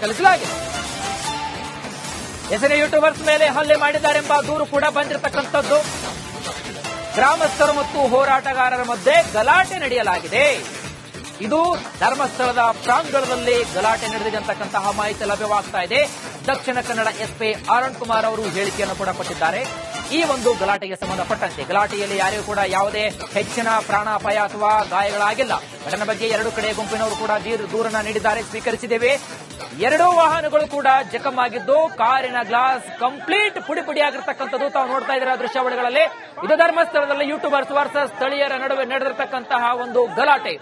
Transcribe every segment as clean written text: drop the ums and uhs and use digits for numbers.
ದಾಖಲಿಸಲಾಗಿದೆ. ಹೆಸರೇ ಯೂಟ್ಯೂಬರ್ಸ್ ಮೇಲೆ ಹಲ್ಲೆ ಮಾಡಿದ್ದಾರೆಂಬ ದೂರು ಕೂಡ ಬಂದಿರತಕ್ಕಂಥದ್ದು. ಗ್ರಾಮಸ್ಥರು ಮತ್ತು ಹೋರಾಟಗಾರರ ಮಧ್ಯೆ ಗಲಾಟೆ ನಡೆಯಲಾಗಿದೆ. ಇದು ಧರ್ಮಸ್ಥಳದ ಪ್ರಾಂಗಣದಲ್ಲಿ ಗಲಾಟೆ ನಡೆದಿದೆ ಅಂತಕ್ಕಂತಹ ಮಾಹಿತಿ ಲಭ್ಯವಾಗ್ತಾ ಇದೆ. ದಕ್ಷಿಣ ಕನ್ನಡ ಎಸ್ಪಿ ಅರುಣ್ ಕುಮಾರ್ ಅವರು ಹೇಳಿಕೆಯನ್ನು ಕೂಡ ಕೊಟ್ಟಿದ್ದಾರೆ. ಈ ಒಂದು ಗಲಾಟೆಗೆ ಸಂಬಂಧಪಟ್ಟಂತೆ ಗಲಾಟೆಯಲ್ಲಿ ಯಾರಿಗೂ ಕೂಡ ಯಾವುದೇ ಹೆಚ್ಚಿನ ಪ್ರಾಣಾಪಾಯ ಅಥವಾ ಗಾಯಗಳಾಗಿಲ್ಲ. ಘಟನೆ ಬಗ್ಗೆ ಎರಡು ಕಡೆ ಗುಂಪಿನವರು ಕೂಡ ದೂರನ್ನ ನೀಡಿದ್ದಾರೆ, ಸ್ವೀಕರಿಸಿದ್ದೇವೆ. ಎರಡೂ ವಾಹನಗಳು ಕೂಡ ಜಖಂ ಆಗಿದ್ದು ಕಾರಿನ ಗ್ಲಾಸ್ ಕಂಪ್ಲೀಟ್ ಪುಡಿ ಪುಡಿಯಾಗಿರ್ತಕ್ಕಂಥದ್ದು ತಾವು ನೋಡ್ತಾ ಇದ್ದೀರಾ ದೃಶ್ಯಾವಳಿಗಳಲ್ಲಿ. ಇದು ಧರ್ಮಸ್ಥಳದಲ್ಲಿ ಯೂಟ್ಯೂಬರ್ಸ್ ವರ್ಸಸ್ ಸ್ಥಳೀಯರ ನಡುವೆ ನಡೆದಿರತಕ್ಕಂತಹ ಒಂದು ಗಲಾಟೆ.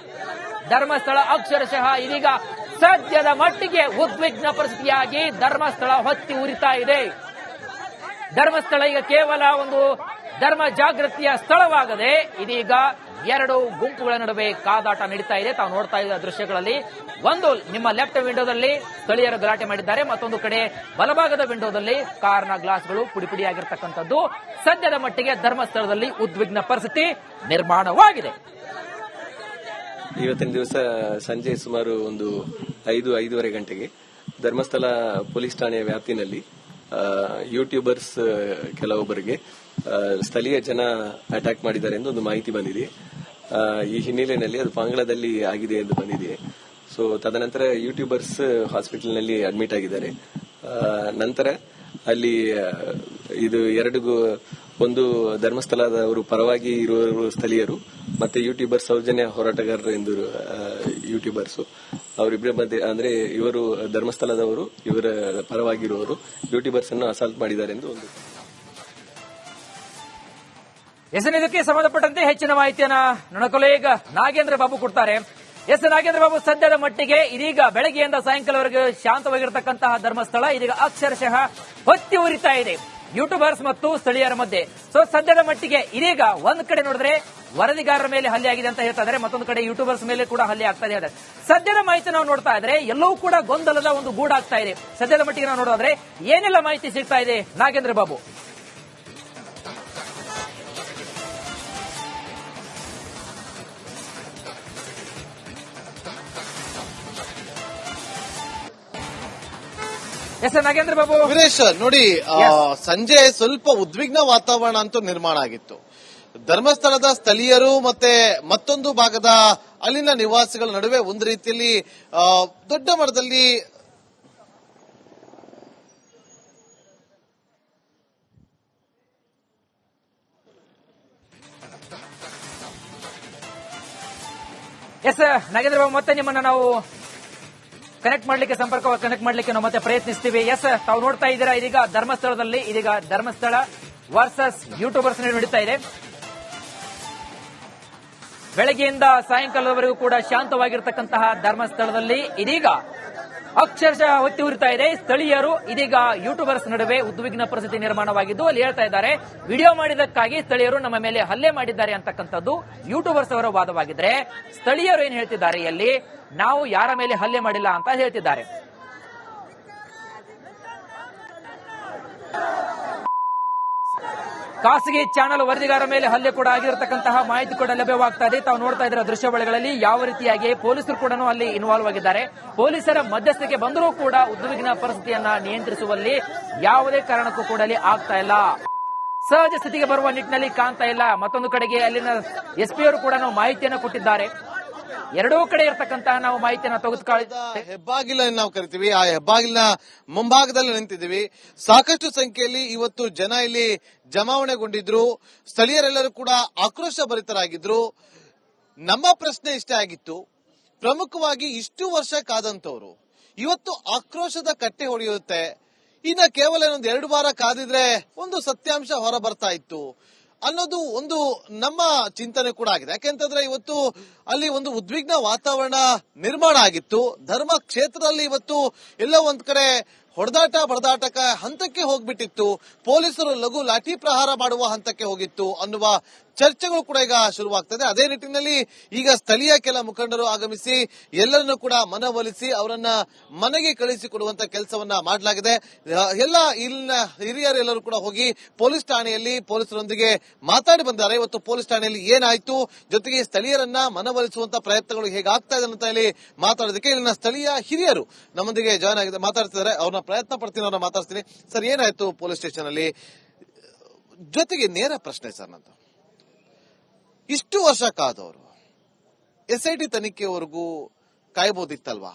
ಧರ್ಮಸ್ಥಳ ಅಕ್ಷರಶಃ ಇದೀಗ ಸದ್ಯದ ಮಟ್ಟಿಗೆ ಉದ್ವಿಗ್ನ ಪರಿಸ್ಥಿತಿಯಾಗಿ ಧರ್ಮಸ್ಥಳ ಹೊತ್ತಿ ಉರಿತಾ ಇದೆ. ಧರ್ಮಸ್ಥಳ ಈಗ ಕೇವಲ ಒಂದು ಧರ್ಮ ಜಾಗೃತಿಯ ಸ್ಥಳವಾಗದೆ ಇದೀಗ ಎರಡು ಗುಂಪುಗಳ ನಡುವೆ ಕಾದಾಟ ನಡೀತಾ ಇದೆ. ತಾವು ನೋಡ್ತಾ ಇದ್ದ ದೃಶ್ಯಗಳಲ್ಲಿ ಒಂದು ನಿಮ್ಮ ಲೆಫ್ಟ್ ವಿಂಡೋದಲ್ಲಿ ಸ್ಥಳೀಯರು ಗಲಾಟೆ ಮಾಡಿದ್ದಾರೆ, ಮತ್ತೊಂದು ಕಡೆ ಬಲಭಾಗದ ವಿಂಡೋದಲ್ಲಿ ಕಾರ್ನ ಗ್ಲಾಸ್ಗಳು ಪುಡಿಪುಡಿಯಾಗಿರ್ತಕ್ಕಂಥದ್ದು. ಸದ್ಯದ ಮಟ್ಟಿಗೆ ಧರ್ಮಸ್ಥಳದಲ್ಲಿ ಉದ್ವಿಗ್ನ ಪರಿಸ್ಥಿತಿ ನಿರ್ಮಾಣವಾಗಿದೆ. ಇವತ್ತಿನ ದಿವಸ ಸಂಜೆ ಸುಮಾರು ಒಂದು 5-5:30 ಗಂಟೆಗೆ ಧರ್ಮಸ್ಥಳ ಪೊಲೀಸ್ ಠಾಣೆಯ ವ್ಯಾಪ್ತಿನಲ್ಲಿ ಯೂಟ್ಯೂಬರ್ಸ್ ಕೆಲವೊಬ್ಬರಿಗೆ ಸ್ಥಳೀಯ ಜನ ಅಟ್ಯಾಕ್ ಮಾಡಿದ್ದಾರೆ ಎಂದು ಒಂದು ಮಾಹಿತಿ ಬಂದಿದೆ. ಈ ಹಿನ್ನೆಲೆಯಲ್ಲಿ ಅದು ಪಾಂಗಳದಲ್ಲಿ ಆಗಿದೆ ಎಂದು ಬಂದಿದೆ. ಸೊ ತದನಂತರ ಯೂಟ್ಯೂಬರ್ಸ್ ಹಾಸ್ಪಿಟಲ್ನಲ್ಲಿ ಅಡ್ಮಿಟ್ ಆಗಿದ್ದಾರೆ. ನಂತರ ಅಲ್ಲಿ ಇದು ಒಂದು ಧರ್ಮಸ್ಥಳದವರು ಪರವಾಗಿ ಇರುವವರು ಸ್ಥಳೀಯರು ಮತ್ತೆ ಯೂಟ್ಯೂಬರ್ಸ್ ಸೌಜನ್ಯ ಹೋರಾಟಗಾರರು ಎಂದು ಯೂಟ್ಯೂಬರ್ಸ್ ಅವರಿಬ್ಬರ ಮಧ್ಯೆ ಅಂದ್ರೆ ಇವರು ಧರ್ಮಸ್ಥಳದವರು ಇವರ ಪರವಾಗಿರುವವರು ಯೂಟ್ಯೂಬರ್ಸ್ ಅನ್ನು ಅಸಾಲ್ಟ್ ಮಾಡಿದ್ದಾರೆ ಎಂದು ಒಂದು ಇದಕ್ಕೆ ಸಂಬಂಧಪಟ್ಟಂತೆ ಹೆಚ್ಚಿನ ಮಾಹಿತಿಯನ್ನ ನನ್ನ ಕೊಲೀಗ್ ನಾಗೇಂದ್ರ ಬಾಬು ಕೊಡ್ತಾರೆ. ನಾಗೇಂದ್ರ ಬಾಬು, ಸದ್ಯದ ಮಟ್ಟಿಗೆ ಇದೀಗ ಬೆಳಗ್ಗೆಯಿಂದ ಸಾಯಂಕಾಲವರೆಗೆ ಶಾಂತವಾಗಿರತಕ್ಕಂತಹ ಧರ್ಮಸ್ಥಳ ಇದೀಗ ಅಕ್ಷರಶಃ ಹೊತ್ತಿ ಉರಿತಾ ಇದೆ ಯೂಟ್ಯೂಬರ್ಸ್ ಮತ್ತು ಸ್ಥಳೀಯರ ಮಧ್ಯೆ. ಸೊ ಸದ್ಯದ ಮಟ್ಟಿಗೆ ಇದೀಗ ಒಂದ್ ಕಡೆ ನೋಡಿದ್ರೆ ವರದಿಗಾರರ ಮೇಲೆ ಹಲ್ಲೆ ಆಗಿದೆ ಅಂತ ಹೇಳ್ತಾ ಇದ್ದಾರೆ, ಮತ್ತೊಂದು ಕಡೆ ಯೂಟ್ಯೂಬರ್ಸ್ ಮೇಲೆ ಕೂಡ ಹಲ್ಲೆ ಆಗ್ತಾ ಇದೆ. ಸದ್ಯದ ಮಾಹಿತಿ ನಾವು ನೋಡ್ತಾ ಇದ್ರೆ ಎಲ್ಲವೂ ಕೂಡ ಗೊಂದಲದ ಒಂದು ಗೂಡಾಗ್ತಾ ಇದೆ. ಸದ್ಯದ ಮಟ್ಟಿಗೆ ನಾವು ನೋಡೋದ್ರೆ ಏನೆಲ್ಲ ಮಾಹಿತಿ ಸಿಗ್ತಾ ಇದೆ ನಾಗೇಂದ್ರ ಬಾಬು? ನಾಗೇಂದ್ರ ಬಾಬು, ವೀರೇಶ್ ನೋಡಿ, ಸಂಜೆ ಸ್ವಲ್ಪ ಉದ್ವಿಗ್ನ ವಾತಾವರಣ ಅಂತೂ ನಿರ್ಮಾಣ ಆಗಿತ್ತು. ಧರ್ಮಸ್ಥಳದ ಸ್ಥಳೀಯರು ಮತ್ತೆ ಮತ್ತೊಂದು ಭಾಗದ ಅಲ್ಲಿನ ನಿವಾಸಿಗಳ ನಡುವೆ ಒಂದು ರೀತಿಯಲ್ಲಿ ದೊಡ್ಡ ಮಟ್ಟದಲ್ಲಿ ನಾಗೇಂದ್ರ ಬಾಬು, ಮತ್ತೆ ನಿಮ್ಮನ್ನ ನಾವು ಸಂಪರ್ಕ ಕನೆಕ್ಟ್ ಮಾಡ್ಲಿಕ್ಕೆ ನಾವು ಮತ್ತೆ ಪ್ರಯತ್ನಿಸ್ತೀವಿ. ತಾವು ನೋಡ್ತಾ ಇದ್ದೀರಾ ಇದೀಗ ಧರ್ಮಸ್ಥಳದಲ್ಲಿ ಧರ್ಮಸ್ಥಳ ವರ್ಸಸ್ ಯೂಟ್ಯೂಬರ್ಸ್ ನಡೀತಾ ಇದೆ. ಬೆಳಗ್ಗೆಯಿಂದ ಸಾಯಂಕಾಲದವರೆಗೂ ಕೂಡ ಶಾಂತವಾಗಿರತಕ್ಕಂತಹ ಧರ್ಮಸ್ಥಳದಲ್ಲಿ ಇದೀಗ ಅಕ್ಷರಶಃ ಹೊತ್ತಿ ಉರಿತಾ ಇದೆ. ಸ್ಥಳೀಯರು ಇದೀಗ ಯೂಟ್ಯೂಬರ್ಸ್ ನಡುವೆ ಉದ್ವಿಗ್ನ ಪರಿಸ್ಥಿತಿ ನಿರ್ಮಾಣವಾಗಿದ್ದು ಅಲ್ಲಿ ಹೇಳ್ತಾ ಇದ್ದಾರೆ, ವಿಡಿಯೋ ಮಾಡಿದಕ್ಕಾಗಿ ಸ್ಥಳೀಯರು ನಮ್ಮ ಮೇಲೆ ಹಲ್ಲೆ ಮಾಡಿದ್ದಾರೆ ಅಂತಕ್ಕಂಥದ್ದು ಯೂಟ್ಯೂಬರ್ಸ್ ಅವರ ವಾದವಾಗಿದ್ರೆ, ಸ್ಥಳೀಯರು ಏನ್ ಹೇಳ್ತಿದ್ದಾರೆ ಅಲ್ಲಿ ನಾವು ಯಾರ ಮೇಲೆ ಹಲ್ಲೆ ಮಾಡಿಲ್ಲ ಅಂತ ಹೇಳ್ತಿದ್ದಾರೆ. ಖಾಸಗಿ ಚಾನೆಲ್ ವರದಿಗಾರ ಮೇಲೆ ಹಲ್ಲೆ ಕೂಡ ಆಗಿರತಕ್ಕಂತಹ ಮಾಹಿತಿ ಕೂಡ ಲಭ್ಯವಾಗ್ತಾ ಇದೆ. ತಾವು ನೋಡ್ತಾ ಇದ್ದೀರಾ ದೃಶ್ಯಾವಳಿಗಳಲ್ಲಿ ಯಾವ ರೀತಿಯಾಗಿ ಪೊಲೀಸರು ಕೂಡ ಅಲ್ಲಿ ಇನ್ವಾಲ್ವ್ ಆಗಿದ್ದಾರೆ. ಪೊಲೀಸರ ಮಧ್ಯಸ್ಥಿಕೆ ಬಂದರೂ ಕೂಡ ಉದ್ವಿಗ್ನ ಪರಿಸ್ಥಿತಿಯನ್ನ ನಿಯಂತ್ರಿಸುವಲ್ಲಿ ಯಾವುದೇ ಕಾರಣಕ್ಕೂ ಕೂಡ ಅಲ್ಲಿ ಆಗ್ತಾ ಇಲ್ಲ, ಸಹಜ ಸ್ಥಿತಿಗೆ ಬರುವ ನಿಟ್ಟಿನಲ್ಲಿ ಕಾಣ್ತಾ ಇಲ್ಲ. ಮತ್ತೊಂದು ಕಡೆಗೆ ಅಲ್ಲಿನ ಎಸ್ಪಿ ಅವರು ಕೂಡ ಮಾಹಿತಿಯನ್ನು ಕೊಟ್ಟಿದ್ದಾರೆ. ಎರಡೂ ಕಡೆ ಇರತಕ್ಕಂತಹ ನಾವು ಮಾಹಿತಿಯನ್ನು ತೆಗೆದುಕೊಳ್ಳಿ. ಹೆಬ್ಬಾಗಿಲ ನಾವು ಕರಿತೀವಿ, ಆ ಹೆಬ್ಬಾಗಿಲಿನ ಮುಂಭಾಗದಲ್ಲಿ ನಿಂತಿದ್ದೀವಿ. ಸಾಕಷ್ಟು ಸಂಖ್ಯೆಯಲ್ಲಿ ಇವತ್ತು ಜನ ಇಲ್ಲಿ ಜಮಾವಣೆಗೊಂಡಿದ್ರು. ಸ್ಥಳೀಯರೆಲ್ಲರೂ ಕೂಡ ಆಕ್ರೋಶ ಭರಿತರಾಗಿದ್ರು. ನಮ್ಮ ಪ್ರಶ್ನೆ ಇಷ್ಟೇ ಆಗಿತ್ತು, ಪ್ರಮುಖವಾಗಿ ಇಷ್ಟು ವರ್ಷ ಕಾದಂತವರು ಇವತ್ತು ಆಕ್ರೋಶದ ಕಟ್ಟೆ ಹೊಡೆಯುತ್ತೆ. ಇನ್ನ ಕೇವಲ ಇನ್ನೊಂದು 2 ವಾರ ಕಾದಿದ್ರೆ ಒಂದು ಸತ್ಯಾಂಶ ಹೊರ ಬರ್ತಾ ಇತ್ತು ಅನ್ನೋದು ಒಂದು ನಮ್ಮ ಚಿಂತನೆ ಕೂಡ ಆಗಿದೆ. ಯಾಕೆಂತಂದ್ರೆ ಇವತ್ತು ಅಲ್ಲಿ ಒಂದು ಉದ್ವಿಗ್ನ ವಾತಾವರಣ ನಿರ್ಮಾಣ ಆಗಿತ್ತು. ಧರ್ಮ ಕ್ಷೇತ್ರದಲ್ಲಿ ಇವತ್ತು ಎಲ್ಲೋ ಒಂದ್ ಕಡೆ ಹೊಡೆದಾಟ ಬಡದಾಟಕ ಹಂತಕ್ಕೆ ಹೋಗ್ಬಿಟ್ಟಿತ್ತು. ಪೊಲೀಸರು ಲಘು ಲಾಠಿ ಪ್ರಹಾರ ಮಾಡುವ ಹಂತಕ್ಕೆ ಹೋಗಿತ್ತು ಅನ್ನುವ ಚರ್ಚೆಗಳು ಕೂಡ ಈಗ ಶುರುವಾಗ್ತದೆ. ಅದೇ ನಿಟ್ಟಿನಲ್ಲಿ ಈಗ ಸ್ಥಳೀಯ ಕೆಲ ಮುಖಂಡರು ಆಗಮಿಸಿ ಎಲ್ಲರನ್ನೂ ಕೂಡ ಮನವೊಲಿಸಿ ಅವರನ್ನ ಮನೆಗೆ ಕಳಿಸಿಕೊಡುವಂತ ಕೆಲಸವನ್ನ ಮಾಡಲಾಗಿದೆ. ಎಲ್ಲ ಇಲ್ಲಿನ ಹಿರಿಯರೆಲ್ಲರೂ ಕೂಡ ಹೋಗಿ ಪೊಲೀಸ್ ಠಾಣೆಯಲ್ಲಿ ಪೊಲೀಸರೊಂದಿಗೆ ಮಾತಾಡಿ ಬಂದಿದ್ದಾರೆ. ಇವತ್ತು ಪೊಲೀಸ್ ಠಾಣೆಯಲ್ಲಿ ಏನಾಯ್ತು, ಜೊತೆಗೆ ಸ್ಥಳೀಯರನ್ನ ಮನವೊಲಿಸುವಂತ ಪ್ರಯತ್ನಗಳು ಹೇಗಾಗ್ತಾ ಇದೆ ಅಂತ ಹೇಳಿ ಮಾತಾಡೋದಕ್ಕೆ ಇಲ್ಲಿನ ಸ್ಥಳೀಯ ಹಿರಿಯರು ನಮ್ಮೊಂದಿಗೆ ಜಾಯ್ನ್ ಆಗಿದೆ, ಮಾತಾಡ್ತಿದ್ದಾರೆ. ಅವ್ರನ್ನ ಪ್ರಯತ್ನ ಪಡ್ತೀನಿ, ಅವ್ರನ್ನ ಮಾತಾಡ್ತೀನಿ. ಸರ್, ಏನಾಯ್ತು ಪೊಲೀಸ್ ಸ್ಟೇಷನ್ ಅಲ್ಲಿ? ಜೊತೆಗೆ ನೇರ ಪ್ರಶ್ನೆ ಸರ್ ನಂದು, ಇಷ್ಟು ವರ್ಷ ಕಾದವರು SIT ತನಿಖೆವರೆಗೂ ಕಾಯ್ಬೋದಿತ್ತಲ್ವಾ?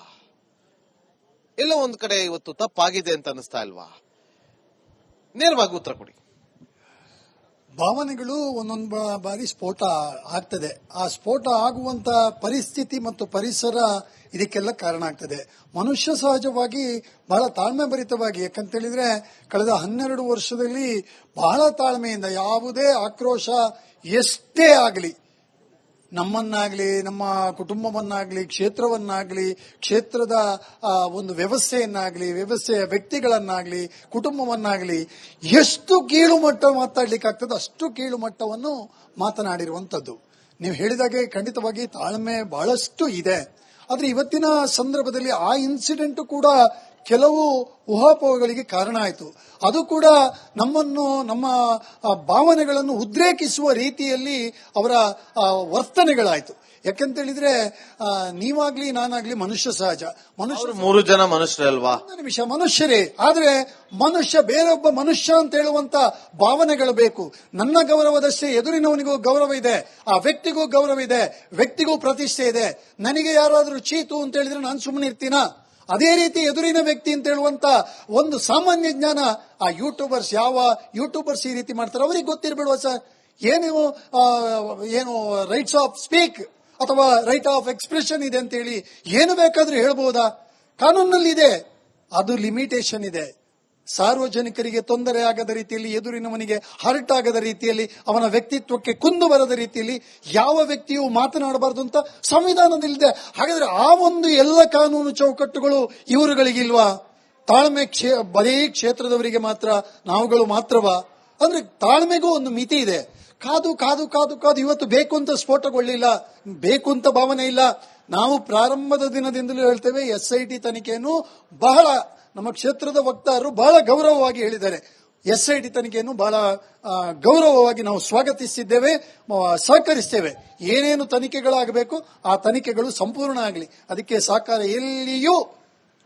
ಎಲ್ಲೋ ಒಂದ್ ಕಡೆ ಇವತ್ತು ತಪ್ಪಾಗಿದೆ ಅಂತ ಅನಿಸ್ತಾ ಇಲ್ವಾ? ನೇರವಾಗಿ ಉತ್ತರ ಕೊಡಿ. ಭಾವನೆಗಳು ಒಂದೊಂದು ಬಾರಿ ಸ್ಫೋಟ ಆಗ್ತದೆ. ಆ ಸ್ಫೋಟ ಆಗುವಂತ ಪರಿಸ್ಥಿತಿ ಮತ್ತು ಪರಿಸರ ಇದಕ್ಕೆಲ್ಲ ಕಾರಣ ಆಗ್ತದೆ. ಮನುಷ್ಯ ಸಹಜವಾಗಿ ಬಹಳ ತಾಳ್ಮೆ ಭರಿತವಾಗಿ, ಯಾಕಂತೇಳಿದ್ರೆ ಕಳೆದ 12 ವರ್ಷದಲ್ಲಿ ಬಹಳ ತಾಳ್ಮೆಯಿಂದ ಯಾವುದೇ ಆಕ್ರೋಶ ಎಷ್ಟೇ ಆಗಲಿ, ನಮ್ಮನ್ನಾಗ್ಲಿ, ನಮ್ಮ ಕುಟುಂಬವನ್ನಾಗ್ಲಿ, ಕ್ಷೇತ್ರವನ್ನಾಗ್ಲಿ, ಕ್ಷೇತ್ರದ ಒಂದು ವ್ಯವಸ್ಥೆಯನ್ನಾಗ್ಲಿ, ವ್ಯವಸ್ಥೆಯ ವ್ಯಕ್ತಿಗಳನ್ನಾಗ್ಲಿ, ಕುಟುಂಬವನ್ನಾಗ್ಲಿ ಎಷ್ಟು ಕೀಳು ಮಟ್ಟ ಮಾತಾಡ್ಲಿಕ್ಕಾಗ್ತದೆ ಅಷ್ಟು ಕೀಳು ಮಟ್ಟವನ್ನು ಮಾತನಾಡಿರುವಂತದ್ದು. ನೀವು ಹೇಳಿದಾಗೆ ಖಂಡಿತವಾಗಿ ತಾಳ್ಮೆ ಬಹಳಷ್ಟು ಇದೆ. ಆದ್ರೆ ಇವತ್ತಿನ ಸಂದರ್ಭದಲ್ಲಿ ಆ ಇನ್ಸಿಡೆಂಟ್ ಕೂಡ ಕೆಲವು ಊಹಾಪೋಹಗಳಿಗೆ ಕಾರಣ ಆಯಿತು. ಅದು ಕೂಡ ನಮ್ಮನ್ನು, ನಮ್ಮ ಭಾವನೆಗಳನ್ನು ಉದ್ರೇಕಿಸುವ ರೀತಿಯಲ್ಲಿ ಅವರ ವರ್ತನೆಗಳಾಯಿತು. ಯಾಕಂತೇಳಿದ್ರೆ ನೀವಾಗ್ಲಿ ನಾನಾಗ್ಲಿ ಮನುಷ್ಯ ಸಹಜ. ಮನುಷ್ಯ 3 ಜನ ಮನುಷ್ಯರಲ್ವಾ? ಒಂದು ನಿಮಿಷ, ಮನುಷ್ಯರೇ. ಆದ್ರೆ ಮನುಷ್ಯ ಬೇರೊಬ್ಬ ಮನುಷ್ಯ ಅಂತ ಹೇಳುವಂತ ಭಾವನೆಗಳು ಬೇಕು. ನನ್ನ ಗೌರವದಷ್ಟೇ ಎದುರಿನವನಿಗೂ ಗೌರವ ಇದೆ, ಆ ವ್ಯಕ್ತಿಗೂ ಗೌರವ ಇದೆ, ವ್ಯಕ್ತಿಗೂ ಪ್ರತಿಷ್ಠೆ ಇದೆ. ನನಗೆ ಯಾರಾದ್ರೂ ಚೀತು ಅಂತ ಹೇಳಿದ್ರೆ ನಾನು ಸುಮ್ಮನೆ ಇರ್ತೀನಾ? ಅದೇ ರೀತಿ ಎದುರಿನ ವ್ಯಕ್ತಿ ಅಂತ ಹೇಳುವಂತ ಒಂದು ಸಾಮಾನ್ಯ ಜ್ಞಾನ ಆ ಯೂಟ್ಯೂಬರ್ಸ್, ಯಾವ ಯೂಟ್ಯೂಬರ್ಸ್ ಈ ರೀತಿ ಮಾಡ್ತಾರೆ ಅವರಿಗೆ ಗೊತ್ತಿರಬೇಡವಾ ಸರ್? ಏನು ರೈಟ್ಸ್ ಆಫ್ ಸ್ಪೀಕ್ ಅಥವಾ ರೈಟ್ ಆಫ್ ಎಕ್ಸ್ಪ್ರೆಷನ್ ಇದೆ ಅಂತ ಹೇಳಿ ಏನು ಬೇಕಾದ್ರೂ ಹೇಳ್ಬಹುದಾ? ಕಾನೂನಲ್ಲಿ ಇದೆ, ಅದು ಲಿಮಿಟೇಷನ್ ಇದೆ. ಸಾರ್ವಜನಿಕರಿಗೆ ತೊಂದರೆ ಆಗದ ರೀತಿಯಲ್ಲಿ, ಎದುರಿನವನಿಗೆ ಹರ್ಟ್ ಆಗದ ರೀತಿಯಲ್ಲಿ, ಅವನ ವ್ಯಕ್ತಿತ್ವಕ್ಕೆ ಕುಂದು ಬರದ ರೀತಿಯಲ್ಲಿ ಯಾವ ವ್ಯಕ್ತಿಯೂ ಮಾತನಾಡಬಾರದು ಅಂತ ಸಂವಿಧಾನದಲ್ಲಿದೆ. ಹಾಗಾದ್ರೆ ಆ ಒಂದು ಎಲ್ಲ ಕಾನೂನು ಚೌಕಟ್ಟುಗಳು ಇವರುಗಳಿಗಿಲ್ವಾ? ತಾಳ್ಮೆ ಬರೀ ಕ್ಷೇತ್ರದವರಿಗೆ ಮಾತ್ರ, ನಾವುಗಳು ಮಾತ್ರವಾ? ಅಂದ್ರೆ ತಾಳ್ಮೆಗೂ ಒಂದು ಮಿತಿ ಇದೆ. ಕಾದು ಕಾದು ಕಾದು ಕಾದು ಇವತ್ತು ಬೇಕು ಅಂತ ಸ್ಫೋಟಗೊಳ್ಳಿಲ್ಲ, ಬೇಕು ಅಂತ ಭಾವನೆ ಇಲ್ಲ. ನಾವು ಪ್ರಾರಂಭದ ದಿನದಿಂದಲೂ ಹೇಳ್ತೇವೆ, SIT ತನಿಖೆಯನ್ನು ಬಹಳ, ನಮ್ಮ ಕ್ಷೇತ್ರದ ವಕ್ತಾರರು ಬಹಳ ಗೌರವವಾಗಿ ಹೇಳಿದ್ದಾರೆ. SIT ತನಿಖೆಯನ್ನು ಬಹಳ ಗೌರವವಾಗಿ ನಾವು ಸ್ವಾಗತಿಸಿದ್ದೇವೆ, ಸಹಕರಿಸ್ತೇವೆ. ಏನೇನು ತನಿಖೆಗಳಾಗಬೇಕು ಆ ತನಿಖೆಗಳು ಸಂಪೂರ್ಣ ಆಗಲಿ, ಅದಕ್ಕೆ ಸಹಕಾರ ಎಲ್ಲಿಯೂ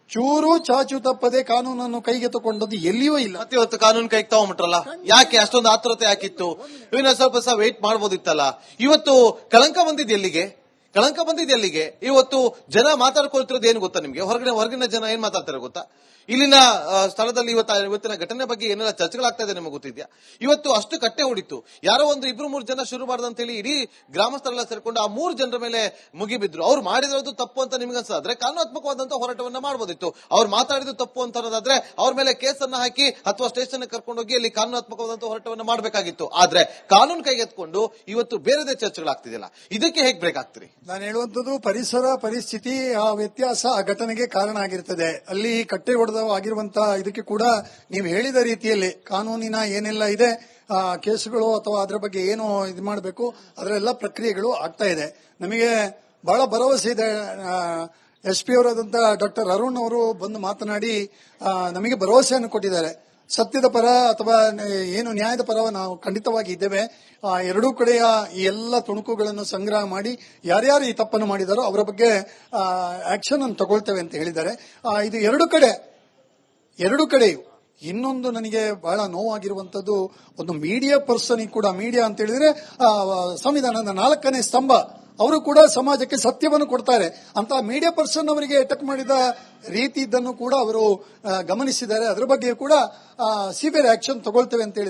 ಚೂರು ಚಾಚು ತಪ್ಪದೆ ಕಾನೂನನ್ನು ಕೈಗೆ ತಗೊಂಡದ್ದು ಎಲ್ಲಿಯೂ ಇಲ್ಲ. ಮತ್ತೆ ಇವತ್ತು ಕಾನೂನು ಕೈಗೆ ತಗೊಂಡ್ಬಿಟ್ರಲ್ಲ, ಯಾಕೆ ಅಷ್ಟೊಂದು ಆತುರತೆ ಯಾಕಿತ್ತು? ಇನ್ನ ಸ್ವಲ್ಪ ಸಹ ವೇಟ್ ಮಾಡಬಹುದಿತ್ತಲ್ಲ. ಇವತ್ತು ಕಳಂಕ ಬಂದಿದ್ದು ಎಲ್ಲಿಗೆ? ಇವತ್ತು ಜನ ಮಾತಾಡ್ಕೊಳ್ತಿರೋದು ಏನು ಗೊತ್ತಾ ನಿಮ್ಗೆ? ಹೊರಗಿನ ಜನ ಏನ್ ಮಾತಾಡ್ತಾರೆ ಗೊತ್ತಾ? ಇಲ್ಲಿನ ಸ್ಥಳದಲ್ಲಿ ಇವತ್ತಿನ ಘಟನೆ ಬಗ್ಗೆ ಏನೆಲ್ಲ ಚರ್ಚೆಗಳಾಗ್ತಾ ಇದೆ ನಿಮಗೆ ಗೊತ್ತಿದ್ಯಾ? ಇವತ್ತು ಅಷ್ಟು ಕಟ್ಟೆ ಹೊಡಿತು, ಯಾರೋ ಒಂದು 2-3 ಜನ ಶುರು ಮಾಡದಂತ ಹೇಳಿ ಇಡೀ ಗ್ರಾಮಸ್ಥರೆಲ್ಲ ಸೇರ್ಕೊಂಡು ಆ 3 ಜನರ ಮೇಲೆ ಮುಗಿಬಿದ್ರು. ಅವ್ರು ಮಾಡಿರೋದು ತಪ್ಪು ಅಂತ ನಿಮ್ಗೆ ಅನ್ಸಾದ್ರೆ ಕಾನೂನಾತ್ಮಕವಾದಂತಹ ಹೋರಾಟವನ್ನ ಮಾಡಬಹುದಿತ್ತು. ಅವ್ರು ಮಾತಾಡಿದ್ದು ತಪ್ಪು ಅಂತ ಅನ್ನೋದಾದ್ರೆ ಅವ್ರ ಮೇಲೆ ಕೇಸನ್ನ ಹಾಕಿ ಅಥವಾ ಸ್ಟೇಷನ್ ಕರ್ಕೊಂಡೋಗಿ ಅಲ್ಲಿ ಕಾನೂನಾತ್ಮಕವಾದಂತಹ ಹೋರಾಟವನ್ನ ಮಾಡಬೇಕಾಗಿತ್ತು. ಆದ್ರೆ ಕಾನೂನು ಕೈಗೆತ್ಕೊಂಡು ಇವತ್ತು ಬೇರೆದೇ ಚರ್ಚೆಗಳಾಗ್ತಿದೆಯಲ್ಲ, ಇದಕ್ಕೆ ಹೇಗೆ ಬ್ರೇಕ್ ಆಗ್ತೀರಿ? ನಾನು ಹೇಳುವಂತದ್ದು ಪರಿಸರ ಪರಿಸ್ಥಿತಿ, ಆ ವ್ಯತ್ಯಾಸ ಆ ಘಟನೆಗೆ ಕಾರಣ ಆಗಿರ್ತದೆ. ಅಲ್ಲಿ ಕಟ್ಟೆ ಹೊಡೆದ ಆಗಿರುವಂತಹ ಇದಕ್ಕೆ ಕೂಡ ನೀವು ಹೇಳಿದ ರೀತಿಯಲ್ಲಿ ಕಾನೂನಿನ ಏನೆಲ್ಲ ಇದೆ, ಕೇಸುಗಳು ಅಥವಾ ಅದರ ಬಗ್ಗೆ ಏನು ಇದು ಮಾಡಬೇಕು ಅದರೆಲ್ಲ ಪ್ರಕ್ರಿಯೆಗಳು ಆಗ್ತಾ ಇದೆ. ನಮಗೆ ಬಹಳ ಭರವಸೆ ಇದೆ. SP ಅವರಾದಂತ ಡಾಕ್ಟರ್ ಅರುಣ್ ಅವರು ಬಂದು ಮಾತನಾಡಿ ನಮಗೆ ಭರವಸೆಯನ್ನು ಕೊಟ್ಟಿದ್ದಾರೆ. ಸತ್ಯದ ಪರ ಅಥವಾ ಏನು ನ್ಯಾಯದ ಪರ ನಾವು ಖಂಡಿತವಾಗಿ ಇದ್ದೇವೆ. ಎರಡೂ ಕಡೆಯ ಈ ಎಲ್ಲ ತುಣುಕುಗಳನ್ನು ಸಂಗ್ರಹ ಮಾಡಿ ಯಾರ್ಯಾರು ಈ ತಪ್ಪನ್ನು ಮಾಡಿದಾರೋ ಅವರ ಬಗ್ಗೆ ಆಕ್ಷನ್ ಅನ್ನು ತಗೊಳ್ತೇವೆ ಅಂತ ಹೇಳಿದ್ದಾರೆ. ಇದು ಎರಡು ಕಡೆಯೂ. ಇನ್ನೊಂದು ನನಗೆ ಬಹಳ ನೋವಾಗಿರುವಂತದ್ದು, ಒಂದು ಮೀಡಿಯಾ ಪರ್ಸನ್ ಕೂಡ, ಮೀಡಿಯಾ ಅಂತ ಹೇಳಿದ್ರೆ ಸಂವಿಧಾನದ 4ನೇ ಸ್ತಂಭ, ಅವರು ಕೂಡ ಸಮಾಜಕ್ಕೆ ಸತ್ಯವನ್ನು ಕೊಡ್ತಾರೆ ಅಂತ ಮೀಡಿಯಾ ಪರ್ಸನ್ ಅವರಿಗೆ ಅಟ್ಯಾಕ್ ಮಾಡಿದ ರೀತಿ ಇದನ್ನು ಕೂಡ ಅವರು ಗಮನಿಸಿದ್ದಾರೆ. ಅದರ ಬಗ್ಗೆ ಕೂಡ ಸಿವಿಯರ್ ಆಕ್ಷನ್ ತಗೊಳ್ತೇವೆ ಅಂತ ಹೇಳಿದ್ದಾರೆ.